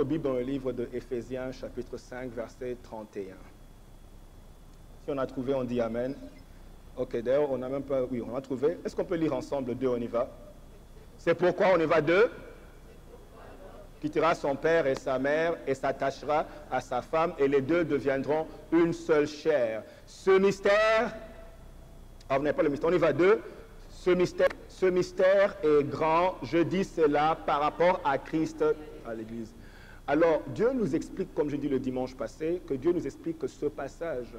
Bibles dans le livre de Éphésiens, chapitre 5, verset 31. Si on a trouvé, on dit Amen. Ok, d'ailleurs, on n'a même pas... Oui, on a trouvé. Est-ce qu'on peut lire ensemble deux, on y va? C'est pourquoi on y va deux. Quittera son père et sa mère et s'attachera à sa femme et les deux deviendront une seule chair. Ce mystère... Ah, vous n'avez pas le mystère, on y va deux. Ce mystère est grand. Je dis cela par rapport à Christ, à l'Église. Alors, Dieu nous explique, comme je dis le dimanche passé, que Dieu nous explique que ce passage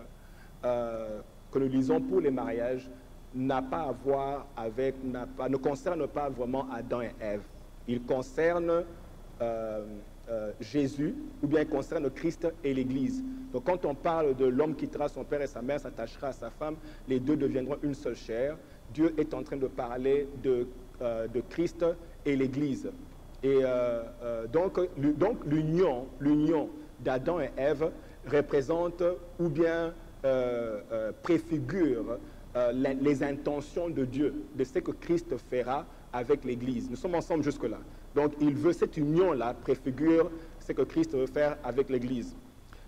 que nous lisons pour les mariages n'a pas à voir avec, ne concerne pas vraiment Adam et Ève. Il concerne Jésus, ou bien il concerne Christ et l'Église. Donc quand on parle de l'homme qui quittera son père et sa mère, s'attachera à sa femme, les deux deviendront une seule chair. Dieu est en train de parler de Christ et l'Église. Et donc l'union d'Adam et Ève représente ou bien préfigure les intentions de Dieu, de ce que Christ fera avec l'Église. Nous sommes ensemble jusque-là. Donc, il veut, cette union-là préfigure ce que Christ veut faire avec l'Église.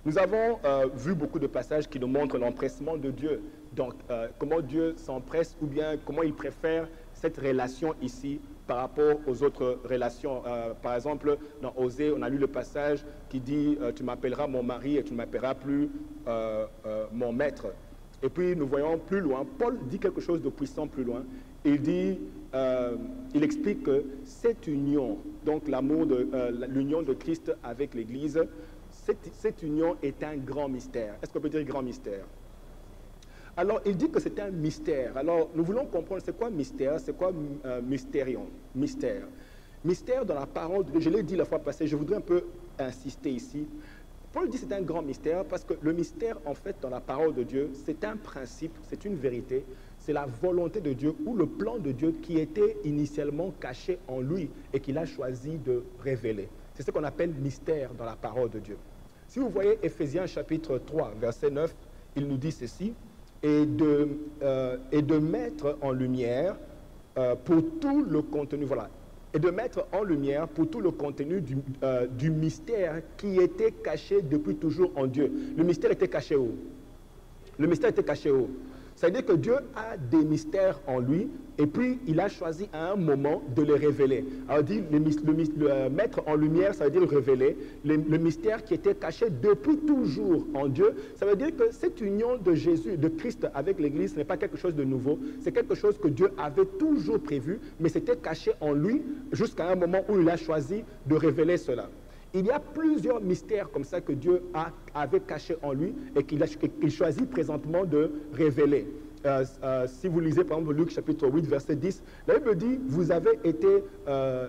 Nous avons vu beaucoup de passages qui nous montrent l'empressement de Dieu. Donc, comment Dieu s'empresse ou bien comment il préfère cette relation ici par rapport aux autres relations. Par exemple, dans Osée, on a lu le passage qui dit « Tu m'appelleras mon mari et tu ne m'appelleras plus mon maître ». Et puis, nous voyons plus loin, Paul dit quelque chose de puissant plus loin. Il dit, il explique que cette union, donc l'amour l'union de Christ avec l'Église, cette union est un grand mystère. Est-ce qu'on peut dire grand mystère? Alors, il dit que c'est un mystère. Alors, nous voulons comprendre c'est quoi mystère, c'est quoi mystérion, mystère. Mystère dans la parole de Dieu, je l'ai dit la fois passée, je voudrais un peu insister ici. Paul dit que c'est un grand mystère parce que le mystère, en fait, dans la parole de Dieu, c'est un principe, c'est une vérité, c'est la volonté de Dieu ou le plan de Dieu qui était initialement caché en lui et qu'il a choisi de révéler. C'est ce qu'on appelle mystère dans la parole de Dieu. Si vous voyez Éphésiens chapitre 3, verset 9, il nous dit ceci, et de mettre en lumière pour tout le contenu, voilà, et de mettre en lumière pour tout le contenu du mystère qui était caché depuis toujours en Dieu. Le mystère était caché où? Le mystère était caché où? C'est-à-dire que Dieu a des mystères en lui et puis il a choisi à un moment de les révéler. Alors dit le mettre en lumière, ça veut dire révéler le mystère qui était caché depuis toujours en Dieu. Ça veut dire que cette union de Jésus, de Christ avec l'Église, ce n'est pas quelque chose de nouveau. C'est quelque chose que Dieu avait toujours prévu, mais c'était caché en lui jusqu'à un moment où il a choisi de révéler cela. Il y a plusieurs mystères comme ça que Dieu avait cachés en lui et qu'il choisit présentement de révéler. Si vous lisez par exemple Luc chapitre 8 verset 10, la Bible dit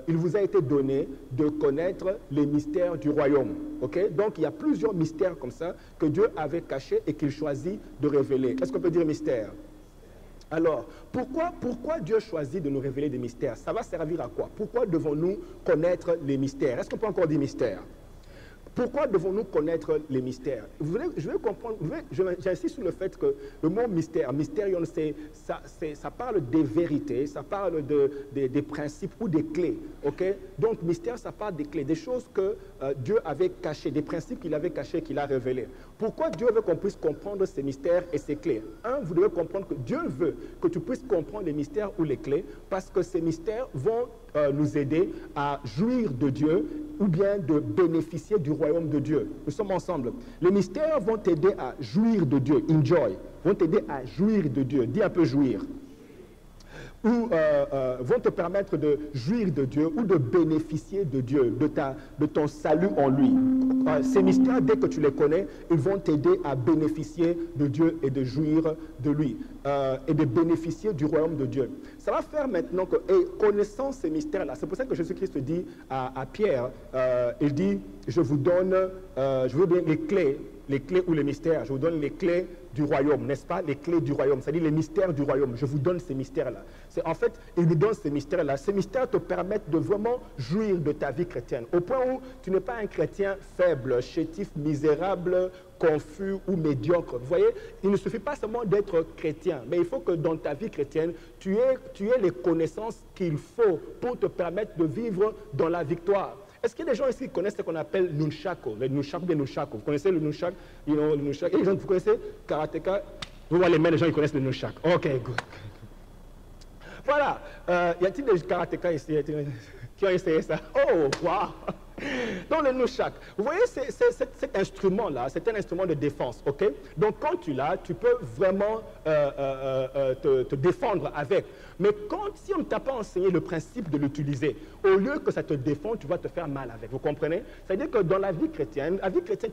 il vous a été donné de connaître les mystères du royaume. Okay? Donc il y a plusieurs mystères comme ça que Dieu avait cachés et qu'il choisit de révéler. Est-ce qu'on peut dire mystère? Alors, pourquoi Dieu choisit de nous révéler des mystères? Ça va servir à quoi? Pourquoi devons-nous connaître les mystères? Est-ce qu'on peut encore dire mystère? Pourquoi devons-nous connaître les mystères? Je vais comprendre, j'insiste sur le fait que le mot mystère, mystérion, ça parle des vérités, ça parle des principes ou des clés. Okay? Donc, mystère, ça parle des clés, des choses que Dieu avait cachées, des principes qu'il avait cachés, qu'il a révélés. Pourquoi Dieu veut qu'on puisse comprendre ces mystères et ces clés? Vous devez comprendre que Dieu veut que tu puisses comprendre les mystères ou les clés parce que ces mystères vont nous aider à jouir de Dieu ou bien de bénéficier du royaume de Dieu. Nous sommes ensemble. Les mystères vont t'aider à jouir de Dieu, enjoy, vont t'aider à jouir de Dieu. Dis un peu jouir. Ou vont te permettre de jouir de Dieu ou de bénéficier de Dieu, de ton salut en lui. Ces mystères, dès que tu les connais, ils vont t'aider à bénéficier de Dieu et de jouir de lui et de bénéficier du royaume de Dieu. Ça va faire maintenant que, et connaissant ces mystères-là, c'est pour ça que Jésus-Christ dit à Pierre, il dit, je vous donne les clés ou les mystères, je vous donne les clés du royaume, n'est-ce pas? Les clés du royaume, c'est-à-dire les mystères du royaume. Je vous donne ces mystères-là. En fait, il nous donne ces mystères-là. Ces mystères te permettent de vraiment jouir de ta vie chrétienne. Au point où tu n'es pas un chrétien faible, chétif, misérable, confus ou médiocre. Vous voyez, il ne suffit pas seulement d'être chrétien, mais il faut que dans ta vie chrétienne, tu aies les connaissances qu'il faut pour te permettre de vivre dans la victoire. Est-ce qu'il y a des gens ici qui connaissent ce qu'on appelle nunchaku, le nunchaku des nunchaku? Vous connaissez le nunchaku? Le nunchaku. Et les gens, vous connaissez karatéka? Vous voyez les mains, les gens ils connaissent le nunchaku. Ok, good. Voilà. Y a-t-il des karatékas ici qui ont essayé ça? Oh, wow! Donc le nunchaku, vous voyez cet instrument-là, c'est un instrument de défense, ok? Donc quand tu l'as, tu peux vraiment te défendre avec. Mais si on ne t'a pas enseigné le principe de l'utiliser, au lieu que ça te défende, tu vas te faire mal avec. Vous comprenez? C'est-à-dire que dans la vie chrétienne,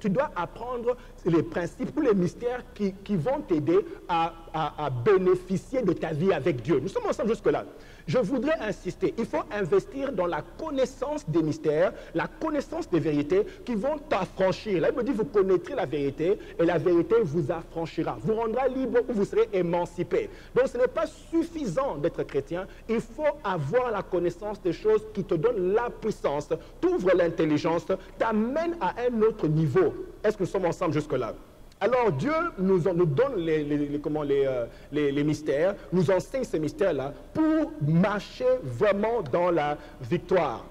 tu dois apprendre les principes ou les mystères qui vont t'aider à bénéficier de ta vie avec Dieu. Nous sommes ensemble jusque-là. Je voudrais insister, il faut investir dans la connaissance des mystères, la connaissance des vérités qui vont t'affranchir. Là, il me dit, vous connaîtrez la vérité et la vérité vous affranchira, vous rendra libre ou vous serez émancipé. Donc, ce n'est pas suffisant d'être chrétien, il faut avoir la connaissance des choses qui te donnent la puissance, t'ouvre l'intelligence, t'amène à un autre niveau. Est-ce que nous sommes ensemble jusque-là? Alors Dieu nous donne les mystères, nous enseigne ces mystères-là pour marcher vraiment dans la victoire.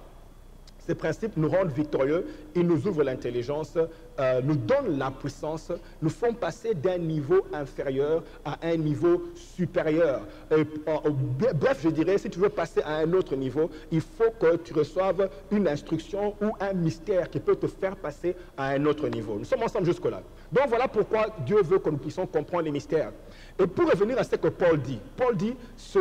Ces principes nous rendent victorieux, ils nous ouvrent l'intelligence, nous donnent la puissance, nous font passer d'un niveau inférieur à un niveau supérieur. Bref, je dirais, si tu veux passer à un autre niveau, il faut que tu reçoives une instruction ou un mystère qui peut te faire passer à un autre niveau. Nous sommes ensemble jusque-là. Donc voilà pourquoi Dieu veut que nous puissions comprendre les mystères. Et pour revenir à ce que Paul dit, ce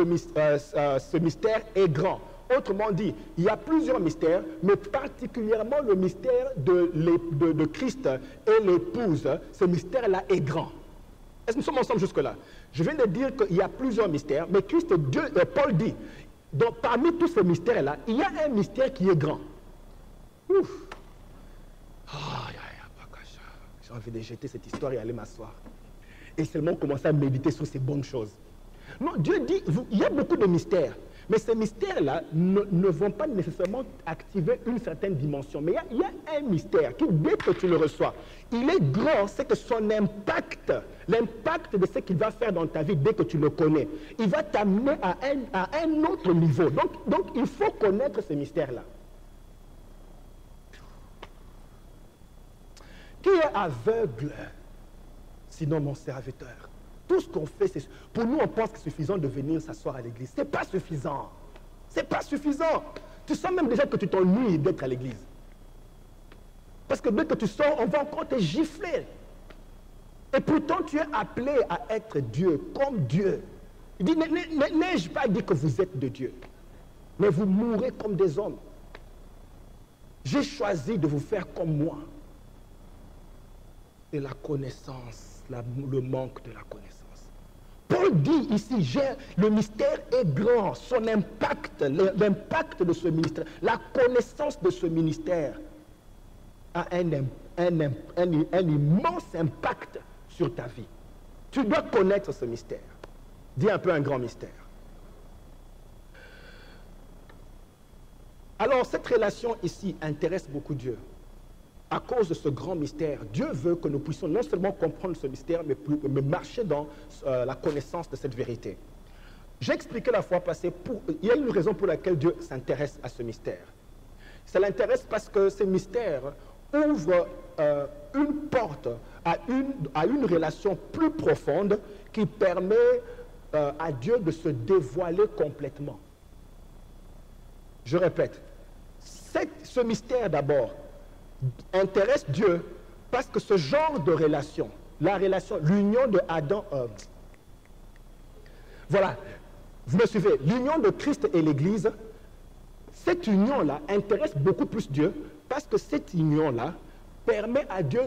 mystère est grand. Autrement dit, il y a plusieurs mystères, mais particulièrement le mystère de Christ et l'épouse. Ce mystère-là est grand. Est-ce que nous sommes ensemble jusque-là? Je viens de dire qu'il y a plusieurs mystères, mais Paul dit, donc parmi tous ces mystères-là, il y a un mystère qui est grand. Ouf! J'ai envie de jeter cette histoire et aller m'asseoir. Et seulement commencer à méditer sur ces bonnes choses. Non, Dieu dit, il y a beaucoup de mystères. Mais ces mystères-là ne vont pas nécessairement activer une certaine dimension. Mais il y a un mystère qui, dès que tu le reçois, il est grand, c'est que son impact, l'impact de ce qu'il va faire dans ta vie dès que tu le connais, il va t'amener à un autre niveau. Donc, il faut connaître ces mystères-là. Qui est aveugle, sinon mon serviteur? Tout ce qu'on fait, pour nous, on pense que c'est suffisant de venir s'asseoir à l'église. Ce n'est pas suffisant. Ce n'est pas suffisant. Tu sens même déjà que tu t'ennuies d'être à l'église. Parce que dès que tu sors, on va encore te gifler. Et pourtant, tu es appelé à être Dieu, comme Dieu. Il dit, n'ai-je pas dit que vous êtes de Dieu? Mais vous mourrez comme des hommes. J'ai choisi de vous faire comme moi. Et la connaissance, le manque de la connaissance. Paul dit ici, le mystère est grand, son impact, l'impact de ce ministère, la connaissance de ce ministère a un immense impact sur ta vie. Tu dois connaître ce mystère. Dis un peu un grand mystère. Alors, cette relation ici intéresse beaucoup Dieu. À cause de ce grand mystère, Dieu veut que nous puissions non seulement comprendre ce mystère, mais marcher dans la connaissance de cette vérité. J'ai expliqué la fois passée, il y a une raison pour laquelle Dieu s'intéresse à ce mystère. Ça l'intéresse parce que ce mystère ouvre une porte à une relation plus profonde qui permet à Dieu de se dévoiler complètement. Je répète, ce mystère d'abord intéresse Dieu parce que ce genre de relation, l'union de Adam, voilà, vous me suivez, l'union de Christ et l'Église, cette union-là intéresse beaucoup plus Dieu parce que cette union-là permet à Dieu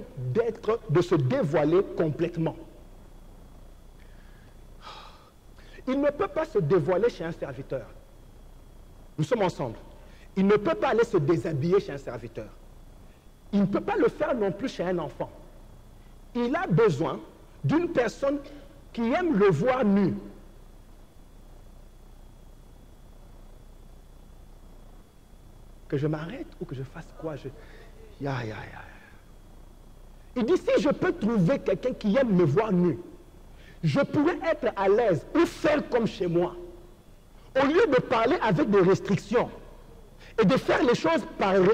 de se dévoiler complètement. Il ne peut pas se dévoiler chez un serviteur. Nous sommes ensemble. Il ne peut pas aller se déshabiller chez un serviteur. Il ne peut pas le faire non plus chez un enfant. Il a besoin d'une personne qui aime le voir nu. Que je m'arrête ou que je fasse quoi? Il dit, si je peux trouver quelqu'un qui aime me voir nu, je pourrais être à l'aise ou faire comme chez moi. Au lieu de parler avec des restrictions, et de faire les choses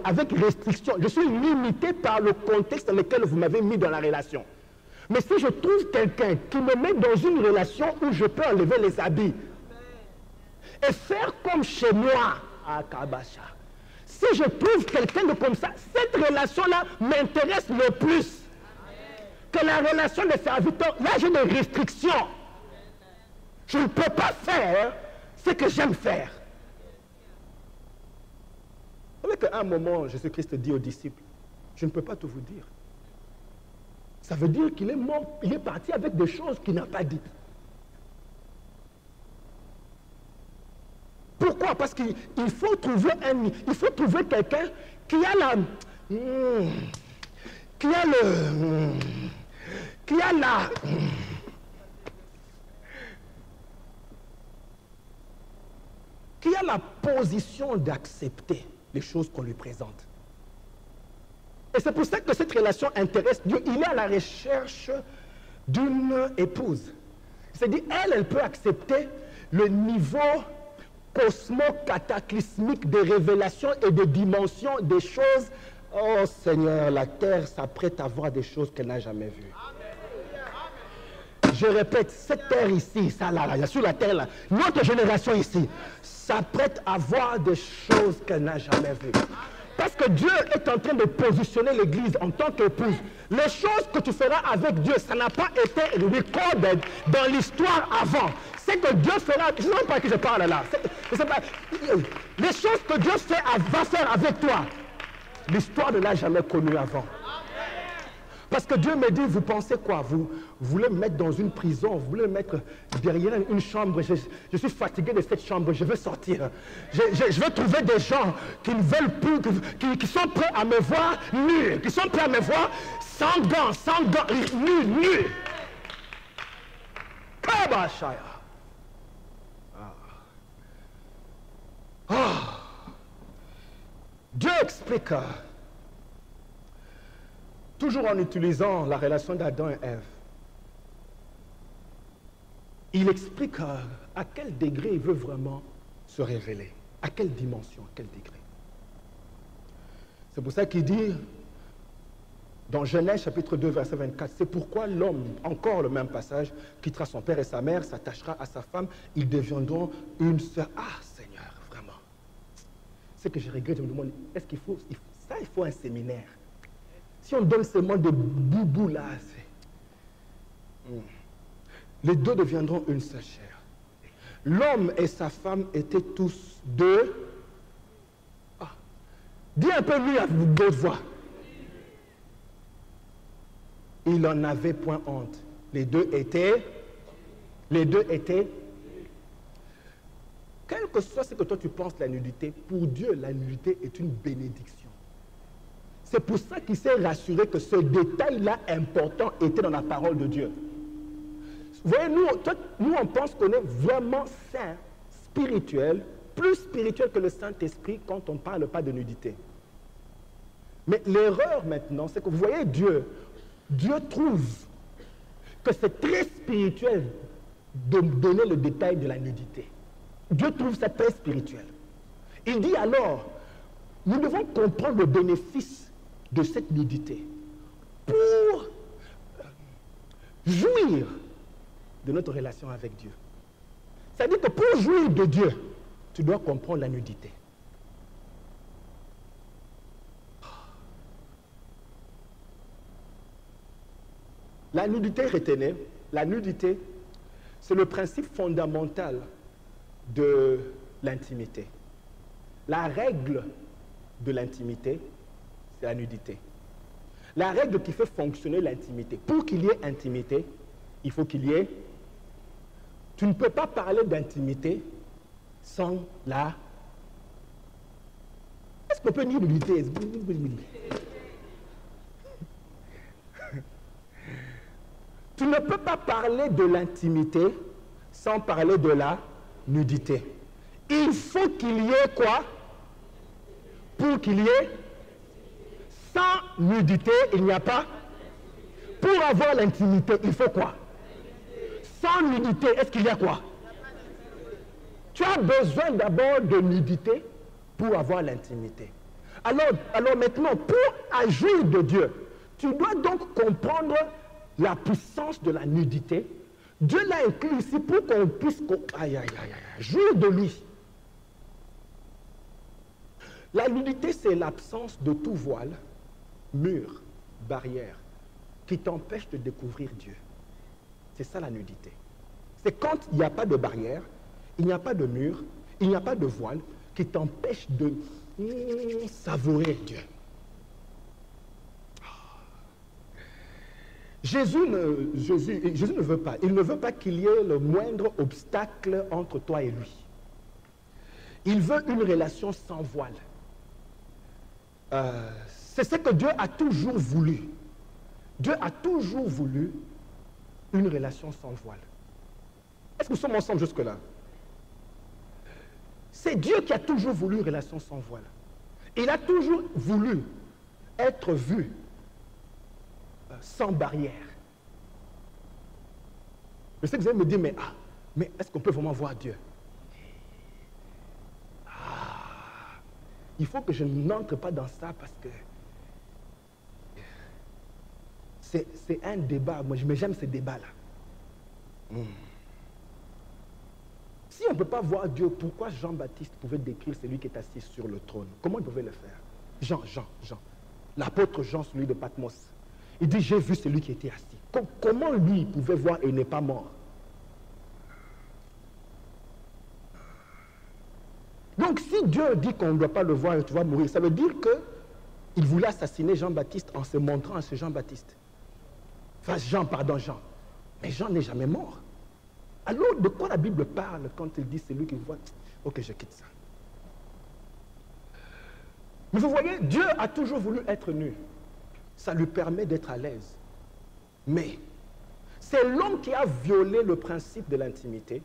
avec restriction. Je suis limité par le contexte dans lequel vous m'avez mis dans la relation. Mais si je trouve quelqu'un qui me met dans une relation où je peux enlever les habits et faire comme chez moi, à Kabasha, si je trouve quelqu'un de comme ça, cette relation-là m'intéresse le plus que la relation de serviteur. Là, j'ai des restrictions. Je ne peux pas faire ce que j'aime faire. Vous savez qu'à un moment, Jésus-Christ dit aux disciples, je ne peux pas tout vous dire. Ça veut dire qu'il est mort, il est parti avec des choses qu'il n'a pas dites. Pourquoi? Parce qu'il faut trouver quelqu'un qui a la position d'accepter les choses qu'on lui présente. Et c'est pour ça que cette relation intéresse Dieu. Il est à la recherche d'une épouse. C'est-à-dire, elle peut accepter le niveau cosmo-cataclysmique de révélation et de dimension des choses. Oh Seigneur, la terre s'apprête à voir des choses qu'elle n'a jamais vues. Je répète, cette terre ici, ça là, sur la terre là, notre génération ici, s'apprête à voir des choses qu'elle n'a jamais vues. Parce que Dieu est en train de positionner l'Église en tant qu'épouse. Les choses que tu feras avec Dieu, ça n'a pas été recorded dans l'histoire avant. C'est que Dieu fera, je ne sais même pas à qui je parle là. Les choses que Dieu va faire avec toi, l'histoire ne l'a jamais connue avant. Parce que Dieu me dit, vous pensez quoi? Vous voulez me mettre dans une prison, vous voulez me mettre derrière une chambre. Je suis fatigué de cette chambre, je veux sortir. Je veux trouver des gens qui ne veulent plus, qui sont prêts à me voir nu, qui sont prêts à me voir sans gants, nu. Kabashaya. Dieu explique, toujours en utilisant la relation d'Adam et Ève, il explique à quel degré il veut vraiment se révéler, à quelle dimension, à quel degré. C'est pour ça qu'il dit, dans Genèse chapitre 2, verset 24, c'est pourquoi l'homme, encore le même passage, quittera son père et sa mère, s'attachera à sa femme, ils deviendront une seule. Ah Seigneur, vraiment. Ce que je regrette, je me demande, est-ce qu'il faut un séminaire? Si on donne seulement des boubous là, les deux deviendront une seule chair. L'homme et sa femme étaient tous deux. Ah. Dis un peu mieux à d'autres voix. Il n'en avait point honte. Les deux étaient. Quel que soit ce que toi tu penses la nudité, pour Dieu, la nudité est une bénédiction. C'est pour ça qu'il s'est rassuré que ce détail-là important était dans la parole de Dieu. Vous voyez, nous on pense qu'on est vraiment saint, spirituel, plus spirituel que le Saint-Esprit quand on ne parle pas de nudité. Mais l'erreur maintenant, c'est que vous voyez Dieu trouve que c'est très spirituel de donner le détail de la nudité. Dieu trouve ça très spirituel. Il dit alors, nous devons comprendre le bénéfice de cette nudité pour jouir de notre relation avec Dieu. C'est-à-dire que pour jouir de Dieu, tu dois comprendre la nudité. La nudité, retenez, la nudité, c'est le principe fondamental de l'intimité. La règle de l'intimité, c'est la nudité. La règle qui fait fonctionner l'intimité. Pour qu'il y ait intimité, il faut qu'il y ait... Tu ne peux pas parler d'intimité sans la... Est-ce qu'on peut dire nudité? Tu ne peux pas parler de l'intimité sans parler de la nudité. Il faut qu'il y ait quoi? Pour qu'il y ait... Sans nudité, il n'y a pas. Pour avoir l'intimité, il faut quoi? Sans nudité, est-ce qu'il y a quoi? Tu as besoin d'abord de nudité pour avoir l'intimité. Alors maintenant, pour agir de Dieu, tu dois donc comprendre la puissance de la nudité. Dieu l'a inclus ici pour qu'on puisse jouir de lui. La nudité, c'est l'absence de tout voile, mur, barrière, qui t'empêche de découvrir Dieu. C'est ça la nudité. C'est quand il n'y a pas de barrière, il n'y a pas de mur, il n'y a pas de voile qui t'empêche de savourer Dieu. Jésus ne veut pas. Il ne veut pas qu'il y ait le moindre obstacle entre toi et lui. Il veut une relation sans voile. C'est ce que Dieu a toujours voulu. Dieu a toujours voulu une relation sans voile. Est-ce que nous sommes ensemble jusque-là? C'est Dieu qui a toujours voulu une relation sans voile. Il a toujours voulu être vu sans barrière. Je sais que vous allez me dire, mais est-ce qu'on peut vraiment voir Dieu? Il faut que je n'entre pas dans ça parce que c'est un débat. Moi, j'aime ces débats-là. Si on ne peut pas voir Dieu, pourquoi Jean-Baptiste pouvait décrire celui qui est assis sur le trône? Comment il pouvait le faire? Jean. L'apôtre Jean, celui de Patmos. Il dit, j'ai vu celui qui était assis. Comment lui pouvait voir et n'est pas mort? Donc si Dieu dit qu'on ne doit pas le voir et tu vas mourir, ça veut dire qu'il voulait assassiner Jean-Baptiste en se montrant à ce Jean-Baptiste. Enfin, Jean. Mais Jean n'est jamais mort. Alors, de quoi la Bible parle quand il dit c'est lui qui voit? Ok, je quitte ça. Mais vous voyez, Dieu a toujours voulu être nu. Ça lui permet d'être à l'aise. Mais c'est l'homme qui a violé le principe de l'intimité.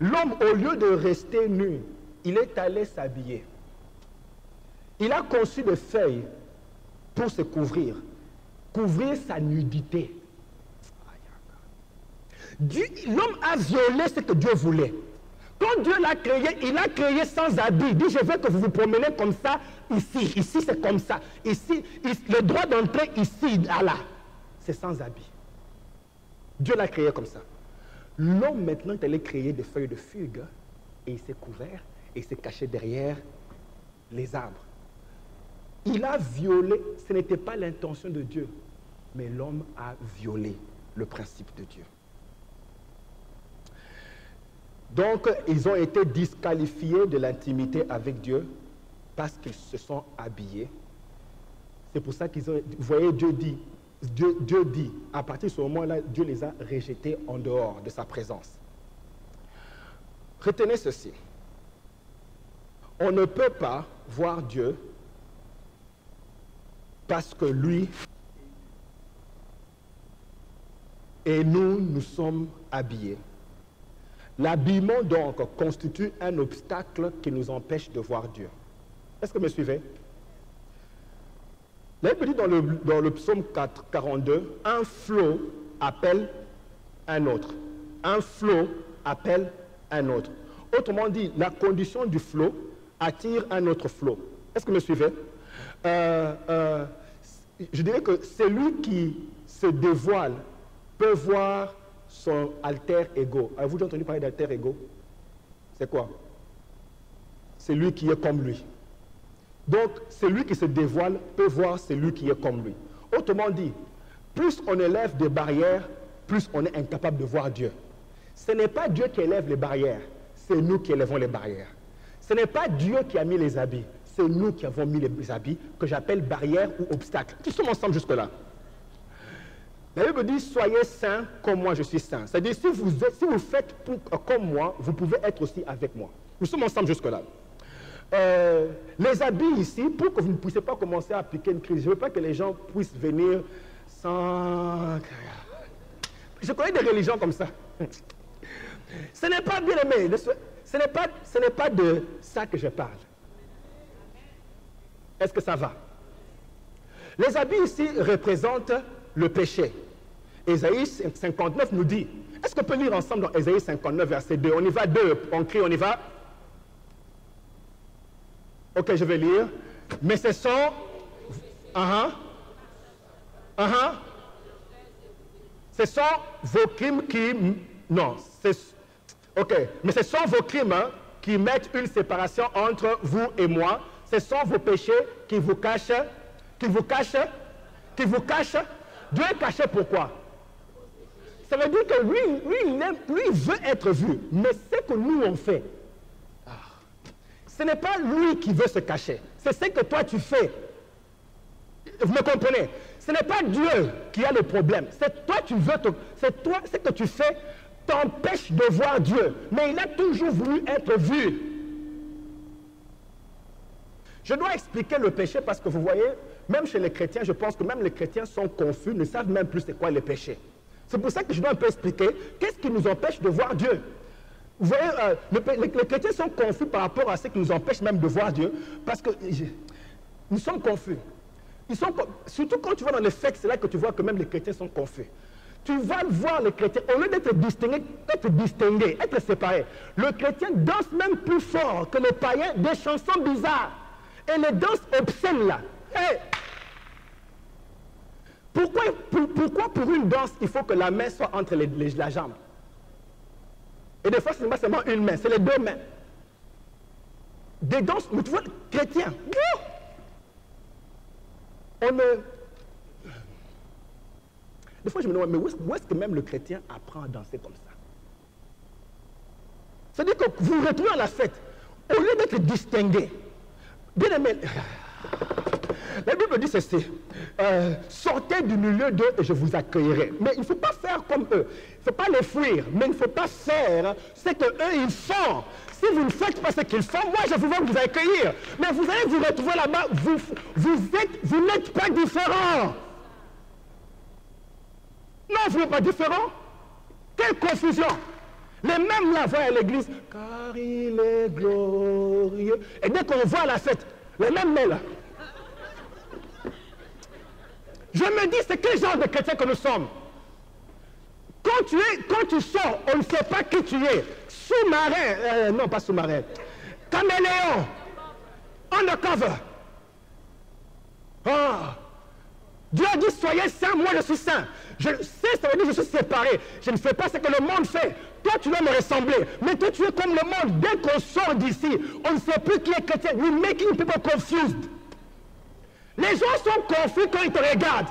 L'homme, au lieu de rester nu, il est allé s'habiller. Il a conçu des feuilles pour se couvrir sa nudité. L'homme a violé ce que Dieu voulait. Quand Dieu l'a créé, il l'a créé sans habit. Il dit, je veux que vous vous promenez comme ça, ici. Ici, c'est comme ça. Ici, le droit d'entrer ici, là, c'est sans habit. Dieu l'a créé comme ça. L'homme, maintenant, est allé créer des feuilles de fugue et il s'est couvert et il s'est caché derrière les arbres. Il a violé, ce n'était pas l'intention de Dieu, mais l'homme a violé le principe de Dieu. Donc, ils ont été disqualifiés de l'intimité avec Dieu parce qu'ils se sont habillés. C'est pour ça qu'ils ont... Vous voyez, Dieu dit, à partir de ce moment-là, Dieu les a rejetés en dehors de sa présence. Retenez ceci. On ne peut pas voir Dieu parce que lui et nous sommes habillés. L'habillement, donc, constitue un obstacle qui nous empêche de voir Dieu. Est-ce que vous me suivez? La Bible dit dans le psaume 42, un flot appelle un autre. Un flot appelle un autre. Autrement dit, la condition du flot attire un autre flot. Est-ce que vous me suivez? Je dirais que celui qui se dévoile peut voir son alter ego. Avez-vous déjà entendu parler d'alter ego? C'est quoi? C'est lui qui est comme lui. Donc, celui qui se dévoile peut voir celui qui est comme lui. Autrement dit, plus on élève des barrières, plus on est incapable de voir Dieu. Ce n'est pas Dieu qui élève les barrières, c'est nous qui élevons les barrières. Ce n'est pas Dieu qui a mis les habits, c'est nous qui avons mis les habits, que j'appelle barrières ou obstacles. Nous sommes ensemble jusque-là. La Bible dit, soyez saints comme moi je suis saint. C'est-à-dire, si vous faites comme moi, vous pouvez être aussi avec moi. Nous sommes ensemble jusque-là. Les habits ici, pour que vous ne puissiez pas commencer à appliquer une crise, je ne veux pas que les gens puissent venir sans... Je connais des religions comme ça. Ce n'est pas, bien aimé, ce n'est pas de ça que je parle. Est-ce que ça va? Les habits ici représentent le péché. Ésaïe 59 nous dit, est-ce qu'on peut lire ensemble dans Ésaïe 59, verset 2? On y va, 2, on crie, on y va. Ok, je vais lire. Mais ce sont... Ce sont vos crimes qui... Non, ok. Mais ce sont vos crimes qui mettent une séparation entre vous et moi. Ce sont vos péchés qui vous cachent. Dieu est caché pourquoi? Ça veut dire que lui, il veut être vu. Mais ce que nous on fait, ce n'est pas lui qui veut se cacher. C'est ce que toi tu fais. Vous me comprenez? Ce n'est pas Dieu qui a le problème. C'est toi, c'est toi, ce que tu fais t'empêche de voir Dieu. Mais il a toujours voulu être vu. Je dois expliquer le péché parce que vous voyez, même chez les chrétiens, je pense que même les chrétiens sont confus, ne savent même plus c'est quoi le péché. C'est pour ça que je dois un peu expliquer qu'est-ce qui nous empêche de voir Dieu. Vous voyez, les chrétiens sont confus par rapport à ce qui nous empêche même de voir Dieu, parce que nous sommes confus. Surtout quand tu vas dans les fêtes, c'est là que tu vois que même les chrétiens sont confus. Tu vas voir les chrétiens, au lieu d'être distingués, être séparés, le chrétien danse même plus fort que les païens des chansons bizarres. Et les danses obscènes là. Hey! Pourquoi pour une danse, il faut que la main soit entre la jambe? Et des fois, ce n'est pas seulement une main, c'est les deux mains. Des danses, mais tu vois, chrétiens, des fois, je me demande, mais où est-ce que même le chrétien apprend à danser comme ça? C'est-à-dire que vous retrouvez à la fête, au lieu d'être distingué, bien aimé, la Bible dit ceci, sortez du milieu d'eux et je vous accueillerai. Mais il ne faut pas faire comme eux. Il ne faut pas les fuir, mais il ne faut pas faire ce qu'eux ils font. Si vous ne faites pas ce qu'ils font, moi je vais vous accueillir. Mais vous allez vous retrouver là-bas, vous n'êtes pas différents. Non, vous n'êtes pas différents. Quelle confusion. Les mêmes là voient à l'église, car il est glorieux. Et dès qu'on voit à la fête, les mêmes là. Je me dis, c'est quel genre de chrétien que nous sommes? Quand tu sors, on ne sait pas qui tu es. Sous-marin, non pas sous-marin, caméléon, undercover. Oh. Dieu a dit, soyez saints, moi je suis saint. Je sais, ça veut dire que je suis séparé. Je ne fais pas ce que le monde fait. Toi, tu dois me ressembler. Mais toi, tu es comme le monde. Dès qu'on sort d'ici, on ne sait plus qui est chrétien. We're making people confused. Les gens sont confus quand ils te regardent.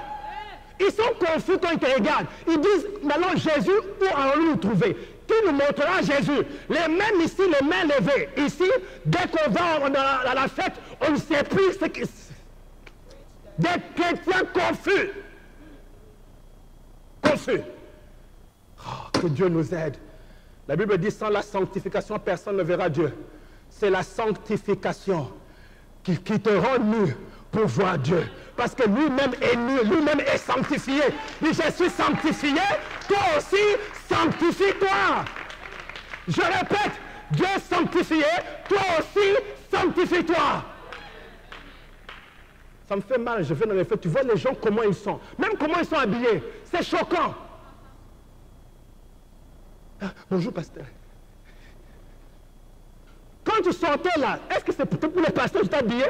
Ils sont confus quand ils te regardent. Ils disent, maintenant Jésus, où allons-nous nous trouver? Qui nous montrera Jésus? Les mêmes ici, les mains levées. Ici, dès qu'on va à la fête, on ne sait plus ce qui... Des chrétiens confus. Confus. Oh, que Dieu nous aide. La Bible dit, sans la sanctification, personne ne verra Dieu. C'est la sanctification qui te rend nu pour voir Dieu. Parce que lui-même est nu, lui-même est sanctifié. Il dit, je suis sanctifié, toi aussi, sanctifie-toi. Je répète, Dieu est sanctifié, toi aussi, sanctifie-toi. Ça me fait mal, je vais dans les fêtes, tu vois les gens comment ils sont. Même comment ils sont habillés, c'est choquant. Ah, bonjour pasteur. Quand tu sortais là, est-ce que c'est pour les pasteurs que tu t'es habillé?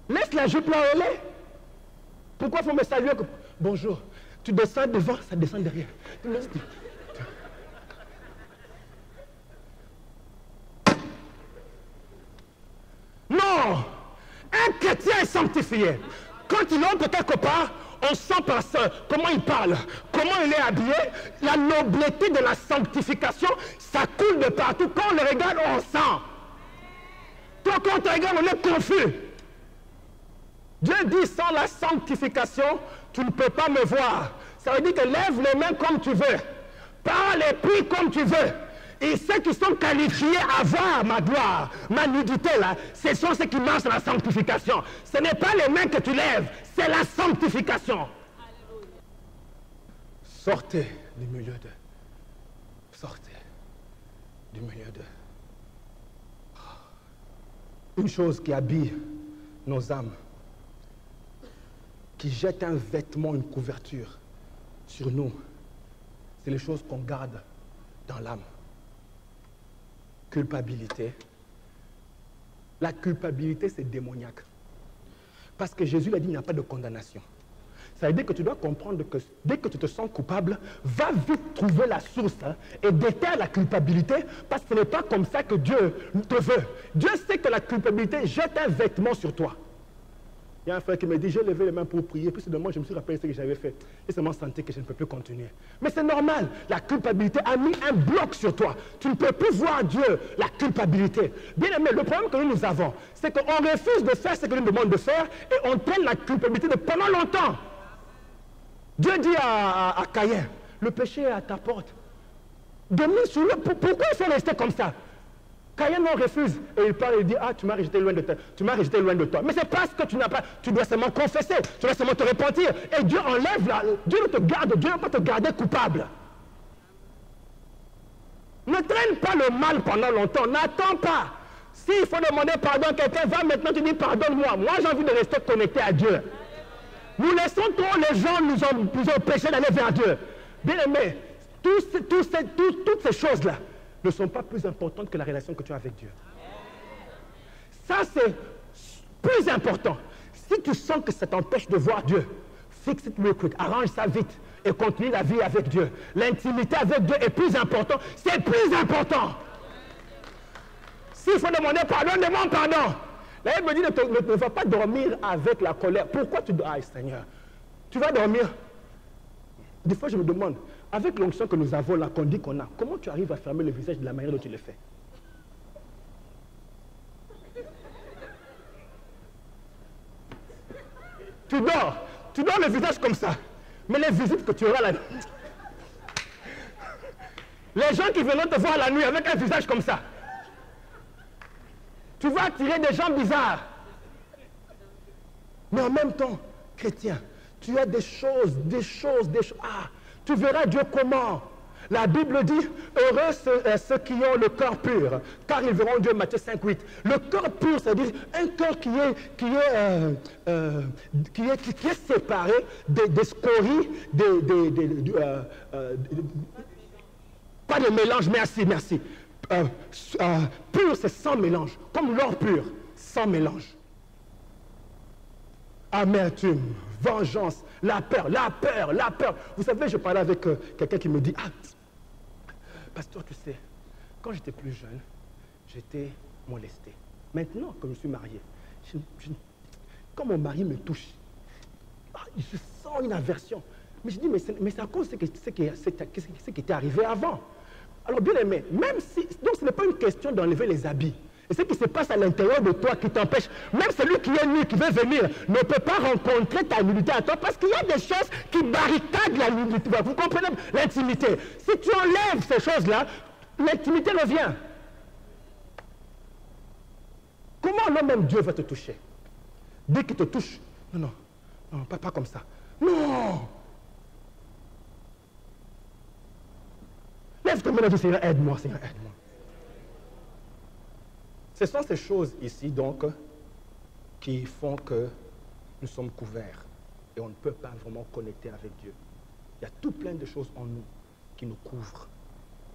Laisse la jupe là où elle est. Pourquoi il faut me saluer? Bonjour. Tu descends devant, ça descend derrière. Non! Un chrétien est sanctifié. Quand il entre quelque part, on sent par ça comment il parle, comment il est habillé. La noblesse de la sanctification, ça coule de partout. Quand on le regarde, on sent. Toi, quand on te regarde, on est confus. Dieu dit, sans la sanctification, tu ne peux pas me voir. Ça veut dire que lève les mains comme tu veux. Parle et prie comme tu veux. Et ceux qui sont qualifiés à voir ma gloire, ma nudité là, ce sont ceux qui marchent dans la sanctification. Ce n'est pas les mains que tu lèves, c'est la sanctification. Alléluia. Sortez du milieu d'eux. Sortez du milieu d'eux. Une chose qui habille nos âmes, qui jette un vêtement, une couverture sur nous, c'est les choses qu'on garde dans l'âme. Culpabilité, La culpabilité, c'est démoniaque. Parce que Jésus l'a dit, il n'y a pas de condamnation. Ça veut dire que tu dois comprendre que dès que tu te sens coupable, va vite trouver la source et déterre la culpabilité, parce que ce n'est pas comme ça que Dieu te veut. Dieu sait que la culpabilité jette un vêtement sur toi. Il y a un frère qui me dit, j'ai levé les mains pour prier, puis soudainement je me suis rappelé ce que j'avais fait. Et seulement senti que je ne peux plus continuer. Mais c'est normal, la culpabilité a mis un bloc sur toi. Tu ne peux plus voir Dieu, la culpabilité. Bien aimé, le problème que nous avons, c'est qu'on refuse de faire ce que nous demande de faire et on traîne la culpabilité de pendant longtemps. Dieu dit à Caïn, le péché est à ta porte. Demande sur le, pourquoi il faut rester comme ça? Caïn non refuse et il parle et il dit, ah, tu m'as rejeté loin de toi, tu m'as rejeté loin de toi. Mais c'est parce que tu n'as pas, tu dois seulement confesser, tu dois seulement te repentir. Et Dieu enlève là, Dieu ne te garde, Dieu ne va pas te garder coupable. Ne traîne pas le mal pendant longtemps, n'attends pas. S'il faut demander pardon à quelqu'un, va maintenant te dire pardonne-moi. Moi j'ai envie de rester connecté à Dieu. Nous laissons trop les gens nous empêcher d'aller vers Dieu. Bien aimé, toutes ces choses-là ne sont pas plus importantes que la relation que tu as avec Dieu. Ça, c'est plus important. Si tu sens que ça t'empêche de voir Dieu, fixe it real quick, arrange ça vite et continue la vie avec Dieu. L'intimité avec Dieu est plus important. C'est plus important. S'il faut demander pardon, demande pardon. La Bible me dit ne va pas dormir avec la colère. Pourquoi tu dors? Ah, Seigneur, tu vas dormir. Des fois, je me demande, avec l'onction que nous avons là, qu'on dit qu'on a, comment tu arrives à fermer le visage de la manière dont tu le fais? Tu dors le visage comme ça. Mais les visites que tu auras là, les gens qui viendront te voir la nuit avec un visage comme ça, tu vas attirer des gens bizarres. Mais en même temps, chrétien, tu as des choses. Ah, tu verras Dieu comment. La Bible dit, heureux ceux qui ont le cœur pur, car ils verront Dieu, Matthieu 5:8. Le cœur pur, c'est-à-dire un cœur qui est séparé des scories, pas de mélange, merci. Pur, c'est sans mélange, comme l'or pur, sans mélange. Amertume, vengeance, la peur. Vous savez, je parlais avec quelqu'un qui me dit, ah, pasteur, tu sais, quand j'étais plus jeune, j'étais molesté. Maintenant que je suis marié, quand mon mari me touche, je sens une aversion. Mais je dis, mais c'est à cause de ce qui était arrivé avant. Alors bien aimé, même si, donc ce n'est pas une question d'enlever les habits. Et ce qui se passe à l'intérieur de toi qui t'empêche, même celui qui est nu, qui veut venir, ne peut pas rencontrer ta nudité à toi parce qu'il y a des choses qui barricadent la nudité. Vous comprenez l'intimité? Si tu enlèves ces choses-là, l'intimité revient. Comment même Dieu va te toucher? Dès qu'il te touche, non, pas comme ça. Non! Lève ta main et dis, Seigneur, aide-moi, Seigneur, aide-moi. Ce sont ces choses ici, donc, qui font que nous sommes couverts et on ne peut pas vraiment connecter avec Dieu. Il y a tout plein de choses en nous qui nous couvrent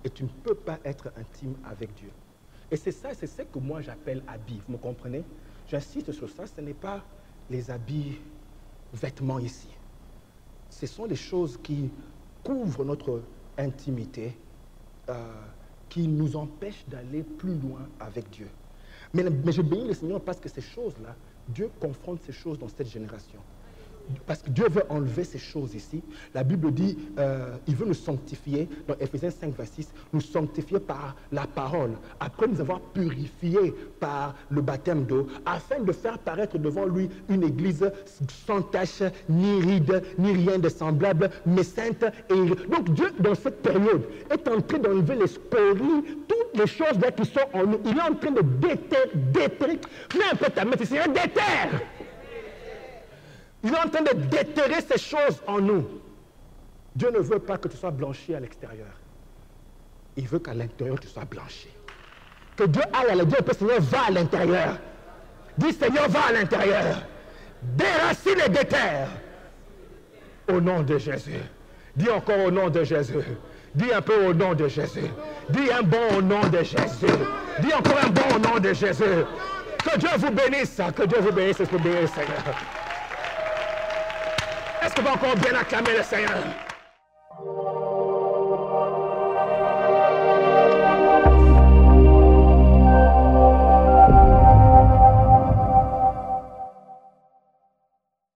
et tu ne peux pas être intime avec Dieu. Et c'est ça, c'est ce que moi j'appelle habits, vous me comprenez? J'insiste sur ça, ce n'est pas les habits, vêtements ici. Ce sont les choses qui couvrent notre intimité, qui nous empêchent d'aller plus loin avec Dieu. Mais je bénis le Seigneur parce que ces choses-là, Dieu confronte ces choses dans cette génération. Parce que Dieu veut enlever ces choses ici. La Bible dit, il veut nous sanctifier, dans Éphésiens 5, 26, nous sanctifier par la parole, après nous avoir purifiés par le baptême d'eau, afin de faire paraître devant lui une église sans tache, ni ride, ni rien de semblable, mais sainte et... Donc Dieu, dans cette période, est en train d'enlever les scories, toutes les choses là qui sont en nous. Il est en train de déterrer, mets un peu ta main, c'est un déterre. Il est en train de déterrer ces choses en nous. Dieu ne veut pas que tu sois blanchi à l'extérieur. Il veut qu'à l'intérieur, tu sois blanchi. Que Dieu aille à l'intérieur, que Seigneur va à l'intérieur. Dis Seigneur, va à l'intérieur. Déracine et déterre. Au nom de Jésus. Dis encore au nom de Jésus. Dis un peu au nom de Jésus. Dis un bon au nom de Jésus. Dis encore un bon au nom de Jésus. Que Dieu vous bénisse. Que Dieu vous bénisse. Est-ce que vous bénissez le Seigneur? Est-ce que vous encore bien acclamer le Seigneur?